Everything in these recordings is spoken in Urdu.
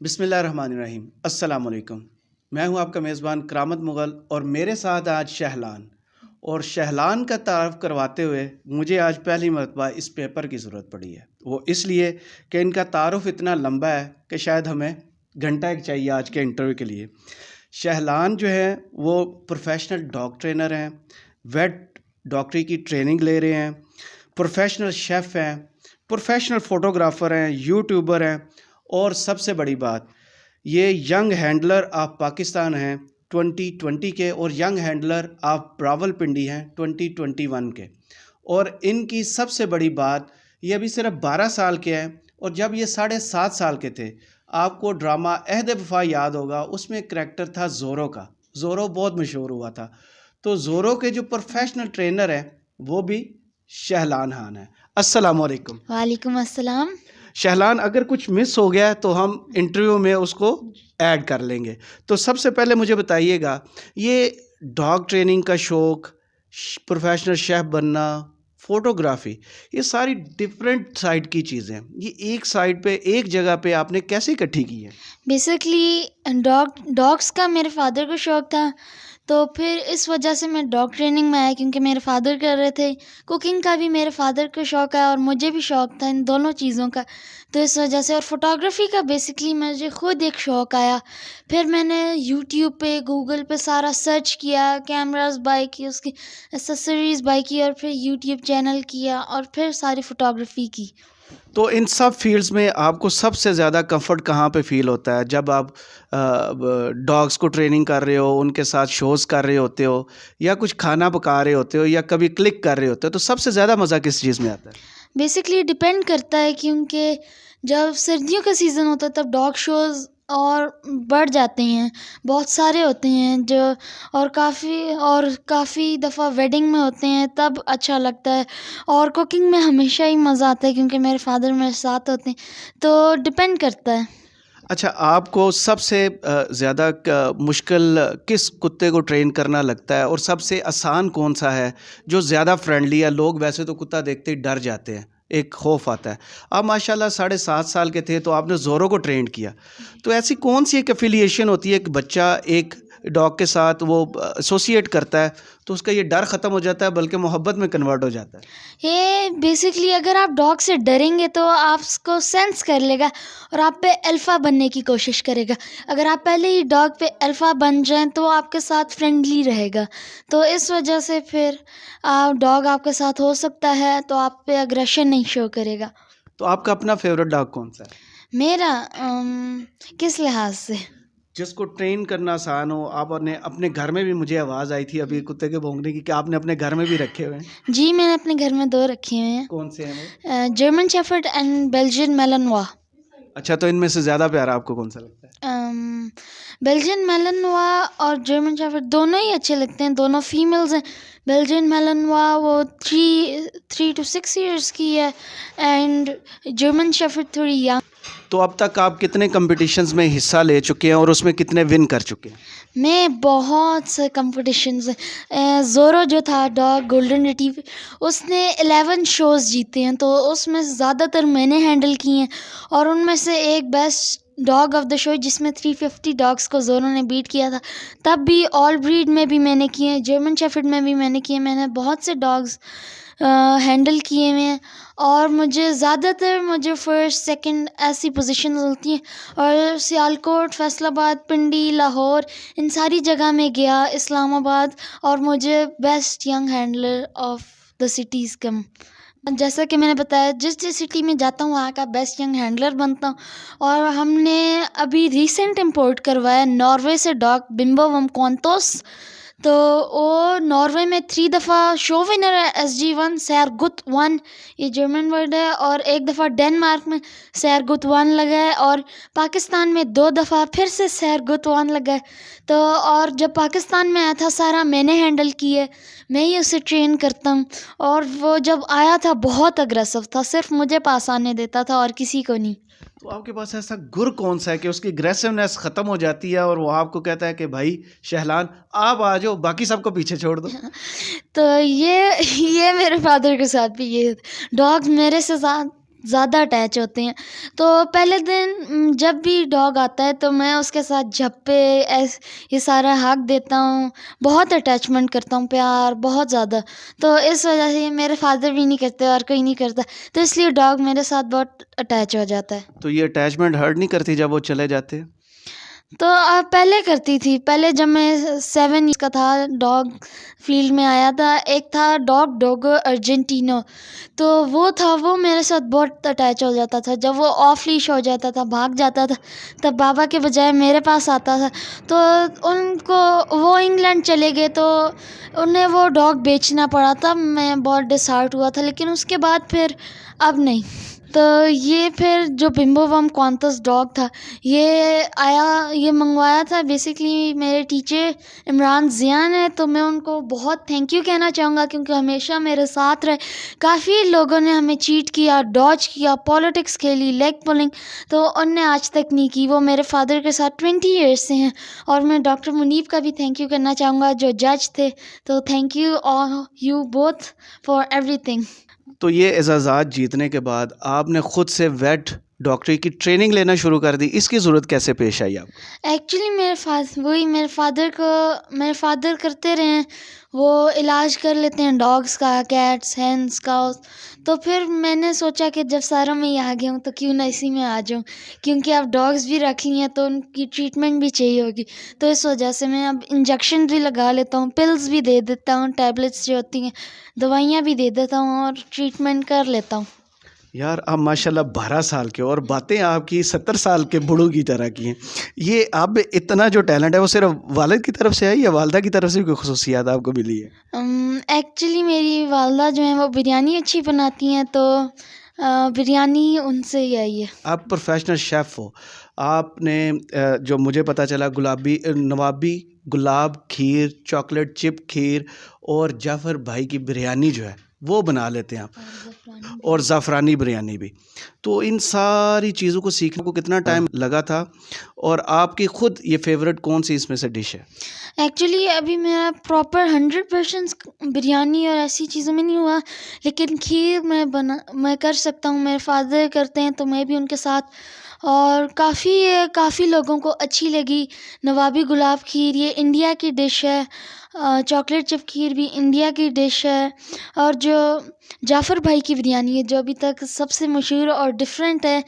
بسم اللہ الرحمن الرحیم۔ السلام علیکم۔ میں ہوں آپ کا میزبان کرامت مغل اور میرے ساتھ آج شہلان، اور شہلان کا تعارف کرواتے ہوئے مجھے آج پہلی مرتبہ اس پیپر کی ضرورت پڑی ہے۔ وہ اس لیے کہ ان کا تعارف اتنا لمبا ہے کہ شاید ہمیں گھنٹہ ایک چاہیے آج کے انٹرویو کے لیے۔ شہلان جو ہے وہ پروفیشنل ڈاگ ٹرینر ہیں، ویٹ ڈاکٹری کی ٹریننگ لے رہے ہیں، پروفیشنل شیف ہیں، پروفیشنل فوٹوگرافر ہیں، یوٹیوبر ہیں، اور سب سے بڑی بات یہ ینگ ہینڈلر آف پاکستان ہیں 2020 کے، اور young handler of Rawal Pindi ہیں 2021 کے۔ اور ان کی سب سے بڑی بات یہ ابھی صرف 12 سال کے ہیں، اور جب یہ 7.5 سال کے تھے آپ کو ڈرامہ عہد وفا یاد ہوگا، اس میں کریکٹر تھا زورو کا۔ زورو بہت مشہور ہوا تھا، تو زورو کے جو پروفیشنل ٹرینر ہیں وہ بھی شہلان خان ہیں۔ السلام علیکم۔ وعلیکم السلام۔ شہلان، اگر کچھ مس ہو گیا تو ہم انٹرویو میں اس کو ایڈ کر لیں گے۔ تو سب سے پہلے مجھے بتائیے گا، یہ ڈاگ ٹریننگ کا شوق، پروفیشنل شیف بننا، فوٹوگرافی، یہ ساری ڈفرینٹ سائڈ کی چیزیں ہیں، یہ ایک سائڈ پہ ایک جگہ پہ آپ نے کیسے اکٹھی کی ہے؟ بیسکلی ڈاگس کا میرے فادر کو شوق تھا، تو پھر اس وجہ سے میں ڈاگ ٹریننگ میں آیا، کیونکہ میرے فادر کر رہے تھے۔ کوکنگ کا بھی میرے فادر کو شوق ہے اور مجھے بھی شوق تھا ان دونوں چیزوں کا، تو اس وجہ سے۔ اور فوٹوگرافی کا بیسکلی مجھے خود ایک شوق آیا، پھر میں نے یوٹیوب پہ گوگل پہ سارا سرچ کیا، کیمراز بائی کی، اس کی ایسیسریز بائی کی، اور پھر یوٹیوب چینل کیا، اور پھر ساری فوٹوگرافی کی۔ تو ان سب فیلڈز میں آپ کو سب سے زیادہ کمفرٹ کہاں پہ فیل ہوتا ہے؟ جب آپ ڈاگس کو ٹریننگ کر رہے ہو، ان کے ساتھ شوز کر رہے ہوتے ہو، یا کچھ کھانا پکا رہے ہوتے ہو، یا کبھی کلک کر رہے ہوتے ہو، تو سب سے زیادہ مزہ کس چیز میں آتا ہے؟ بیسکلی ڈپینڈ کرتا ہے، کیونکہ جب سردیوں کا سیزن ہوتا ہے تب ڈاگ شوز اور بڑھ جاتے ہیں، بہت سارے ہوتے ہیں جو، اور کافی دفعہ ویڈنگ میں ہوتے ہیں تب اچھا لگتا ہے، اور کوکنگ میں ہمیشہ ہی مزہ آتا ہے کیونکہ میرے فادر میرے ساتھ ہوتے ہیں، تو ڈپینڈ کرتا ہے۔ اچھا، آپ کو سب سے زیادہ مشکل کس کتے کو ٹرین کرنا لگتا ہے، اور سب سے آسان کون سا ہے جو زیادہ فرینڈلی ہے؟ لوگ ویسے تو کتا دیکھتے ہی ڈر جاتے ہیں، ایک خوف آتا ہے۔ آپ ماشاءاللہ 7.5 سال کے تھے تو آپ نے زورو کو ٹرین کیا، تو ایسی کون سی ایک افیلیشن ہوتی ہے کہ بچہ ایک ڈاگ کے ساتھ وہ ایسوسیٹ کرتا ہے تو اس کا یہ ڈر ختم ہو جاتا ہے، بلکہ محبت میں کنورٹ ہو جاتا ہے؟ یہ بیسکلی اگر آپ ڈاگ سے ڈریں گے تو آپ اس کو سینس کر لے گا اور آپ پہ الفا بننے کی کوشش کرے گا۔ اگر آپ پہلے ہی ڈاگ پہ الفا بن جائیں تو آپ کے ساتھ فرینڈلی رہے گا، تو اس وجہ سے پھر ڈاگ آپ کے ساتھ ہو سکتا ہے تو آپ پہ اگریشن نہیں شو کرے گا۔ تو آپ کا اپنا فیوریٹ ڈاگ کون سا ہے؟ میرا کس لحاظ سے؟ جس کو ٹرین کرنا آسان ہو۔ آپ نے اپنے گھر میں بھی، مجھے آواز آئی تھی ابھی کتے کے بھونکنے کی، کہ آپ نے اپنے گھر میں بھی رکھے ہوئے ہیں؟ جی، میں نے اپنے گھر میں 2 رکھے ہوئے ہیں۔ کون سے ہیں وہ؟ German shepherd and Belgian Malinois. اچھا، تو ان میں سے زیادہ پیارا آپ کو کون سا لگتا ہے؟ بیلجین میلنوا اور جرمن شیفرڈ دونوں ہی اچھے لگتے ہیں، دونوں فیمیلز ہیں۔ بیلجین میلنوا وہ 3 to 6 ایئرس کی ہے، اینڈ جرمن شیفرڈ تھوڑی ینگ۔ تو اب تک آپ کتنے کمپٹیشنز میں حصہ لے چکے ہیں اور اس میں کتنے ون کر چکے ہیں؟ میں بہت سے کمپٹیشنز، زورو جو تھا ڈاگ گولڈن ریٹریور، اس نے 11 شوز جیتے ہیں، تو اس میں زیادہ تر میں نے ہینڈل کی ہیں، اور ان میں سے ایک بیسٹ ڈاگ آف دا شو جس میں 350 ڈاگس کو زورو نے بیٹ کیا تھا، تب بھی آل بریڈ میں بھی میں نے کیے ہیں، جرمن شیفرڈ میں بھی میں نے کیے ہیں، میں نے بہت سے ڈاگس ہینڈل کیے ہوئے ہیں، اور مجھے فرسٹ سیکنڈ ایسی پوزیشنز ملتی ہیں، اور سیالکوٹ، فیصل آباد، پنڈی، لاہور، ان ساری جگہ میں گیا، اسلام آباد، اور مجھے best young handler of the cities come. جیسا کہ میں نے بتایا، جس سٹی میں جاتا ہوں وہاں کا بیسٹ ینگ ہینڈلر بنتا ہوں، اور ہم نے ابھی ریسنٹ امپورٹ کروایا ناروے سے ڈاگ بمبو وم کونتوس، تو وہ ناروے میں 3 دفعہ شو ونر ہے، SG1 سیرگت 1، یہ جرمن ورڈ ہے، اور 1 دفعہ ڈینمارک میں سیرگت 1 لگا ہے، اور پاکستان میں 2 دفعہ پھر سے سیرگت 1 لگا ہے۔ تو اور جب پاکستان میں آیا تھا سارا میں نے ہینڈل کی ہے، میں ہی اسے ٹرین کرتا ہوں، اور وہ جب آیا تھا بہت اگریسو تھا، صرف مجھے پاس آنے دیتا تھا اور کسی کو نہیں۔ تو آپ کے پاس ایسا گر کون سا ہے کہ اس کی اگریسونیس ختم ہو جاتی ہے اور وہ آپ کو کہتا ہے کہ بھائی شہلان آپ آ جاؤ، باقی سب کو پیچھے چھوڑ دو؟ تو یہ میرے فادر کے ساتھ بھی یہ ڈاگز میرے سے زیادہ اٹیچ ہوتے ہیں. تو پہلے دن جب بھی ڈاگ آتا ہے تو میں اس کے ساتھ جھپے یہ سارا حق دیتا ہوں, بہت اٹیچمنٹ کرتا ہوں, پیار بہت زیادہ. تو اس وجہ سے میرے فادر بھی نہیں کرتے اور کوئی نہیں کرتا, تو اس لیے ڈاگ میرے ساتھ بہت اٹیچ ہو جاتا ہے. تو یہ اٹیچمنٹ ہرٹ نہیں کرتی جب وہ چلے جاتے ہیں؟ تو پہلے کرتی تھی. پہلے جب میں 7 ایئرس کا تھا ڈاگ فیلڈ میں آیا تھا, ایک تھا ڈوگو ارجنٹینو, تو وہ میرے ساتھ بہت اٹیچ ہو جاتا تھا. جب وہ آف لیش ہو جاتا تھا, بھاگ جاتا تھا, تب بابا کے بجائے میرے پاس آتا تھا. تو ان کو وہ انگلینڈ چلے گئے تو انہیں وہ ڈاگ بیچنا پڑا تھا. میں بہت ڈس ہارٹ ہوا تھا, لیکن اس کے بعد پھر اب نہیں. تو یہ پھر جو بمبو بم کوانتس ڈاگ تھا, یہ منگوایا تھا بیسکلی میرے ٹیچر عمران ضیاء نے. تو میں ان کو بہت تھینک یو کہنا چاہوں گا, کیونکہ ہمیشہ میرے ساتھ رہے. کافی لوگوں نے ہمیں چیٹ کیا, ڈاج کیا, پالیٹکس کھیلی, لیگ پولنگ, تو ان نے آج تک نہیں کی. وہ میرے فادر کے ساتھ 20 ایئرس سے ہیں. اور میں ڈاکٹر منیب کا بھی تھینک یو کرنا چاہوں گا جو جج تھے. تو thank you all you both for every thing. تو یہ اعزازات جیتنے کے بعد آپ نے خود سے ویٹ ڈاکٹری کی ٹریننگ لینا شروع کر دی, اس کی ضرورت کیسے پیش آئی آپ؟ ایکچولی میرے فادر کرتے رہے ہیں, وہ علاج کر لیتے ہیں ڈاگس کا, کیٹس, ہینس کا. تو پھر میں نے سوچا کہ جب سارا میں آ گیا ہوں تو کیوں نہ اسی میں آ جاؤں, کیونکہ اب ڈاگس بھی رکھ لی ہیں تو ان کی ٹریٹمنٹ بھی چاہیے ہوگی. تو اس وجہ سے میں اب انجیکشن بھی لگا لیتا ہوں, پلز بھی دے دیتا ہوں, ٹیبلٹس جو ہوتی ہیں دوائیاں بھی دے دیتا ہوں, اور ٹریٹمنٹ کر لیتا ہوں. یار آپ ماشاءاللہ 12 سال کے اور باتیں آپ کی 70 سال کے بڑوں کی طرح کی ہیں. یہ آپ اتنا جو ٹیلنٹ ہے وہ صرف والد کی طرف سے ہے یا والدہ کی طرف سے بھی کوئی خصوصیات آپ کو ملی ہے؟ ایکچولی میری والدہ جو ہیں وہ بریانی اچھی بناتی ہیں, تو بریانی ان سے ہی آئی ہے. آپ پروفیشنل شیف ہو, آپ نے جو مجھے پتہ چلا نوابی گلاب کھیر, چاکلیٹ چپ کھیر اور جعفر بھائی کی بریانی جو ہے وہ بنا لیتے ہیں آپ, اور زعفرانی بریانی بھی. تو ان ساری چیزوں کو سیکھنے کو کتنا ٹائم لگا تھا, اور آپ کی خود یہ فیوریٹ کون سی اس میں سے ڈش ہے؟ ایکچولی ابھی میرا پراپر 100% بریانی اور ایسی چیزوں میں نہیں ہوا, لیکن کھیر میں کر سکتا ہوں. میرے فادر کرتے ہیں تو میں بھی ان کے ساتھ, اور کافی لوگوں کو اچھی لگی. نوابی گلاب کھیر یہ انڈیا کی ڈش ہے, چاکلیٹ چپ کھیر بھی انڈیا کی ڈش ہے, اور جو جعفر بھائی کی بریانی ہے جو ابھی تک سب سے مشہور اور ڈفرینٹ ہے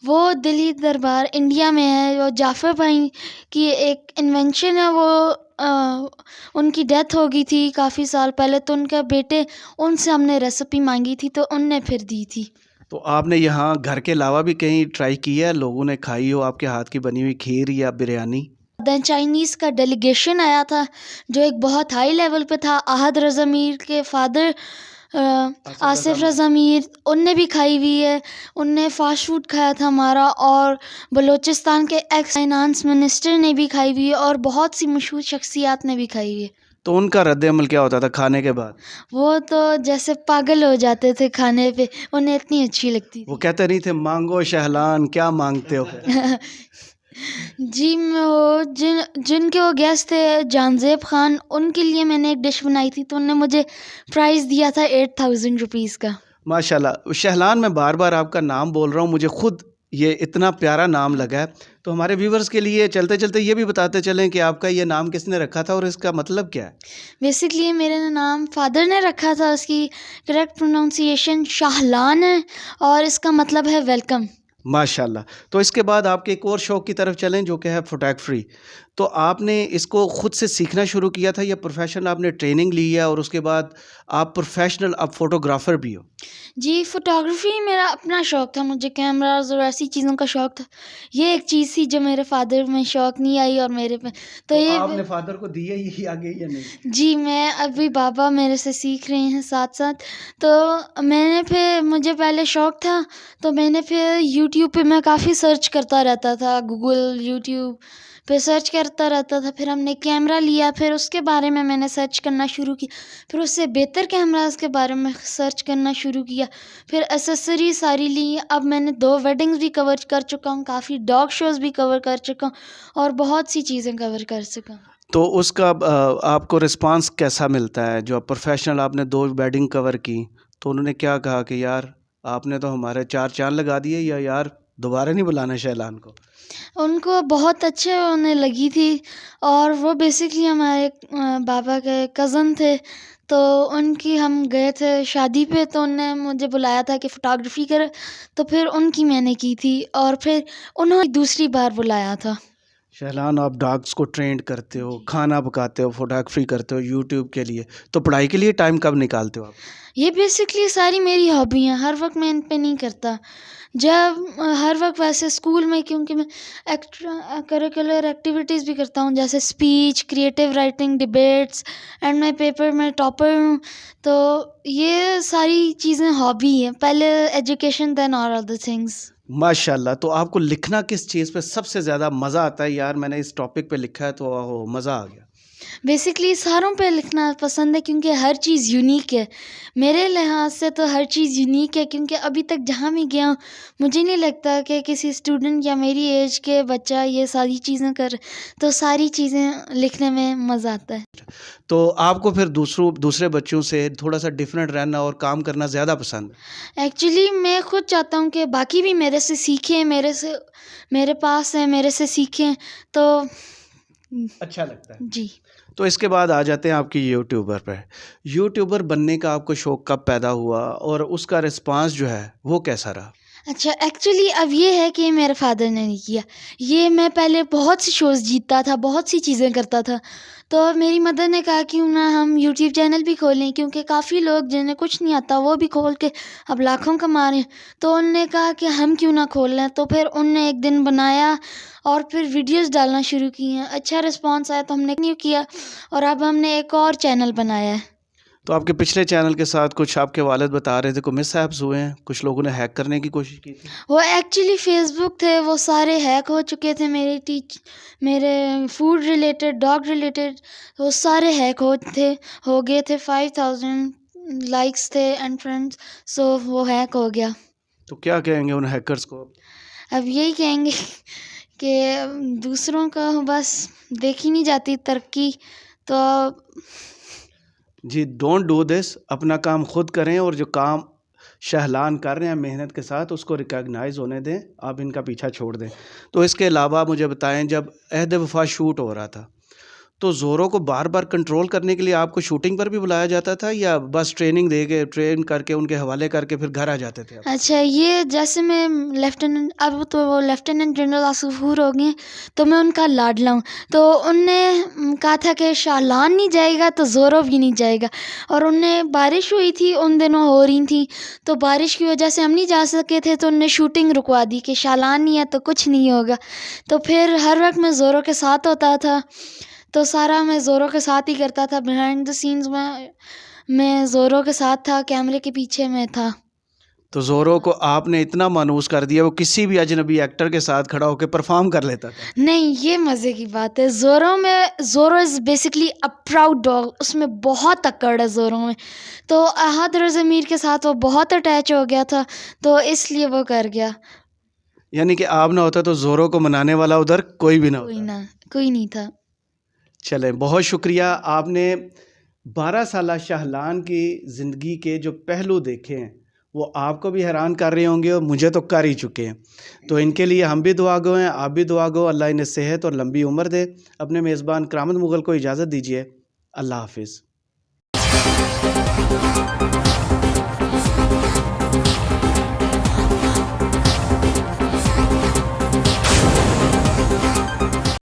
وہ دلی دربار انڈیا میں ہے. وہ جعفر بھائی کی ایک انوینشن ہے, وہ ان کی ڈیتھ ہو گئی تھی کافی سال پہلے, تو ان کا بیٹے ان سے ہم نے ریسیپی مانگی تھی تو ان نے پھر دی تھی. تو آپ نے یہاں گھر کے علاوہ بھی کہیں ٹرائی کی ہے, لوگوں نے کھائی ہو آپ کے ہاتھ کی بنی ہوئی کھیر یا بریانی؟ دین چائنیز کا ڈیلیگیشن آیا تھا جو ایک بہت ہائی لیول پہ تھا. احد رضا میر کے فادر آصف رضا میر, ان نے بھی کھائی ہوئی ہے. ان نے فاسٹ فوڈ کھایا تھا ہمارا, اور بلوچستان کے ایکس فائنانس منسٹر نے بھی کھائی ہوئی ہے, اور بہت سی مشہور شخصیات نے بھی کھائی ہوئی ہے. تو ان کا رد عمل کیا ہوتا تھا کھانے کے بعد؟ وہ تو جیسے پاگل ہو جاتے تھے کھانے پہ, انہیں اتنی اچھی لگتی تھی. وہ کہتے نہیں تھے مانگو شہلان کیا مانگتے ہو؟ جی, وہ جن کے وہ گیسٹ تھے جانزیب خان, ان کے لیے میں نے ایک ڈش بنائی تھی تو انہوں نے مجھے پرائز دیا تھا 8000 روپیز کا. ماشاءاللہ. شہلان, میں بار بار آپ کا نام بول رہا ہوں, مجھے خود یہ اتنا پیارا نام لگا ہے. تو ہمارے ویورز کے لیے چلتے چلتے یہ بھی بتاتے چلیں کہ آپ کا یہ نام کس نے رکھا تھا اور اس کا مطلب کیا ہے؟ بیسکلی میرے نام فادر نے رکھا تھا, اس کی کریکٹ پروننسیشن شاہلان ہے, اور اس کا مطلب ہے ویلکم. ماشاءاللہ. تو اس کے بعد آپ کے ایک اور شوق کی طرف چلیں جو کہ ہے فوٹوگرافی. تو آپ نے اس کو خود سے سیکھنا شروع کیا تھا یا پروفیشنل آپ نے ٹریننگ لی ہے اور اس کے بعد آپ پروفیشنل اب فوٹوگرافر بھی ہو؟ جی, فوٹوگرافی میرا اپنا شوق تھا, مجھے کیمراز اور ایسی چیزوں کا شوق تھا. یہ ایک چیز تھی جو میرے فادر میں شوق نہیں آئی اور میرے پہ. تو آپ نے فادر کو دی ہے یہ آگے یا نہیں؟ جی, میں ابھی بابا میرے سے سیکھ رہے ہیں ساتھ ساتھ. تو مجھے پہلے شوق تھا, تو میں نے پھر یوٹیوب پہ میں کافی سرچ کرتا رہتا تھا, گوگل یوٹیوب پہ سرچ کرتا رہتا تھا. پھر ہم نے کیمرہ لیا, پھر اس کے بارے میں نے سرچ کرنا شروع کی, پھر اس سے بہتر کیمراز کے بارے میں سرچ کرنا شروع کیا, پھر ایسیسری ساری لی. اب میں نے 2 ویڈنگز بھی کور کر چکا ہوں, کافی ڈاگ شوز بھی کور کر چکا ہوں, اور بہت سی چیزیں کور کر چکا ہوں. تو اس کا آپ کو رسپانس کیسا ملتا ہے؟ جو پروفیشنل آپ نے 2 ویڈنگ کور کی تو انہوں نے کیا کہا کہ یار آپ نے تو ہمارے 4 چاند لگا دیے. یا یار دوبارہ نہیں بلانا شہلان کو؟ ان کو بہت اچھے ہونے لگی تھی، اور وہ بیسکلی ہمارے بابا کے کزن تھے، تو ان کی ہم گئے تھے شادی پہ، تو ان نے مجھے بلایا تھا کہ فوٹوگرافی کرے، تو پھر ان کی میں نے کی تھی، اور پھر انہوں نے دوسری بار بلایا تھا. شہلان آپ ڈاگس کو ٹرینڈ کرتے ہو، کھانا پکاتے ہو، فوٹوگرافی کرتے ہو یوٹیوب کے لیے، تو پڑھائی کے لیے ٹائم کب نکالتے ہو آپ؟ یہ بیسکلی ساری میری ہابی ہیں، ہر وقت میں ان پہ نہیں کرتا. جب ہر وقت ویسے اسکول میں، کیونکہ میں ایکسٹرا کریکولر ایکٹیویٹیز بھی کرتا ہوں، جیسے speech, creative writing, debates, and میں پیپر میں ٹاپر ہوں، تو یہ ساری چیزیں ہابی ہیں. پہلے ایجوکیشن دین اور ادر تھنگس. ماشاء اللہ. تو آپ کو لکھنا کس چیز پہ سب سے زیادہ مزہ آتا ہے؟ یار میں نے اس ٹاپک پہ لکھا ہے تو مزہ آ گیا. بیسکلی ساروں پہ لکھنا پسند ہے، کیونکہ ہر چیز یونیک ہے. میرے لحاظ سے تو ہر چیز یونیک ہے، کیونکہ ابھی تک جہاں بھی گیا ہوں مجھے نہیں لگتا کہ کسی اسٹوڈنٹ یا میری ایج کے بچہ یہ ساری چیزیں کر، تو ساری چیزیں لکھنے میں مزہ آتا ہے. تو آپ کو پھر دوسرے بچوں سے تھوڑا سا ڈفرینٹ رہنا اور کام کرنا زیادہ پسند ہے؟ ایکچولی میں خود چاہتا ہوں کہ باقی بھی میرے سے سیکھیں، میرے پاس ہیں، میرے سے سیکھیں، تو اچھا لگتا ہے. جی. تو اس کے بعد آ جاتے ہیں آپ کی یوٹیوبر پہ. یوٹیوبر بننے کا آپ کو شوق کب پیدا ہوا اور اس کا رسپانس جو ہے وہ کیسا رہا؟ اچھا، ایکچولی اب یہ ہے کہ میرے فادر نے نہیں کیا یہ. میں پہلے بہت سی شوز جیتتا تھا، بہت سی چیزیں کرتا تھا، تو میری مدر نے کہا کیوں نہ ہم یوٹیوب چینل بھی کھولیں، کیونکہ کافی لوگ جنہیں کچھ نہیں آتا وہ بھی کھول کے اب لاکھوں کما رہے ہیں. تو ان نے کہا کہ ہم کیوں نہ کھول لیں، تو پھر ان نے ایک دن بنایا اور پھر ویڈیوز ڈالنا شروع کی ہیں. اچھا رسپانس آیا تو ہم نے کنٹینیو کیا، اور اب ہم نے ایک اور چینل بنایا ہے. تو آپ کے پچھلے چینل کے ساتھ کچھ آپ کے والد بتا رہے تھے کوئی مس ہیپس ہوئے ہیں، کچھ لوگوں نے ہیک کرنے کی کوشش کی تھی؟ وہ ایکچولی فیس بک تھے، وہ سارے ہیک ہو چکے تھے. میرے فوڈ ریلیٹڈ، ڈاگ ریلیٹڈ، وہ سارے ہیک ہو گئے تھے. 5000 لائکس تھے اینڈ فرینڈس، سو وہ ہیک ہو گیا. تو کیا کہیں گے ان ہیکرز کو؟ اب یہی کہیں گے کہ دوسروں کا بس دیکھی نہیں جاتی ترقی، تو جی ڈونٹ ڈو دس. اپنا کام خود کریں، اور جو کام شہلان کر رہے ہیں محنت کے ساتھ اس کو ریکگنائز ہونے دیں، آپ ان کا پیچھا چھوڑ دیں. تو اس کے علاوہ مجھے بتائیں، جب عہد وفا شوٹ ہو رہا تھا تو زورو کو بار بار کنٹرول کرنے کے لیے آپ کو شوٹنگ پر بھی بلایا جاتا تھا، یا بس ٹریننگ دے کے ٹرین کر کے ان کے حوالے کر کے پھر گھر آ جاتے تھے آپ؟ اچھا، یہ جیسے میں اب تو وہ لیفٹیننٹ جنرل عصفور ہو گئے، تو میں ان کا لاڈلا ہوں. تو ان نے کہا تھا کہ شہلان نہیں جائے گا تو زورو بھی نہیں جائے گا، اور ان نے بارش ہوئی تھی ان دنوں، ہو رہی تھی، تو بارش کی وجہ سے ہم نہیں جا سکے تھے، تو ان نے شوٹنگ رکوا دی کہ شہلان نہیں ہے تو کچھ نہیں ہوگا. تو پھر ہر وقت میں زورو کے ساتھ ہوتا تھا، تو سارا میں زورو کے ساتھ ہی کرتا تھا. بیہائنڈ دا سینز میں زورو کے ساتھ تھا، کیمرے کے پیچھے میں تھا. تو زورو کو آپ نے اتنا مانوس کر دیا وہ کسی بھی اجنبی ایکٹر کے ساتھ کھڑا ہو کے پرفارم کر لیتا تھا؟ نہیں، یہ مزے کی بات ہے. Zorro is basically a proud dog, اس میں بہت اکڑ ہے زورو میں. تو احد رضا میر کے ساتھ وہ بہت اٹیچ ہو گیا تھا، تو اس لیے وہ کر گیا. یعنی کہ آپ نہ ہوتا تو زورو کو منانے والا ادھر کوئی بھی نہ ہوتا؟ کوئی نہیں تھا. چلیں، بہت شکریہ. آپ نے 12 سالہ شہلان کی زندگی کے جو پہلو دیکھے ہیں وہ آپ کو بھی حیران کر رہے ہوں گے، اور مجھے تو کر ہی چکے ہیں. تو ان کے لیے ہم بھی دعا گو ہیں، آپ بھی دعا گو. اللہ انہیں صحت اور لمبی عمر دے. اپنے میزبان کرامت مغل کو اجازت دیجیے. اللہ حافظ.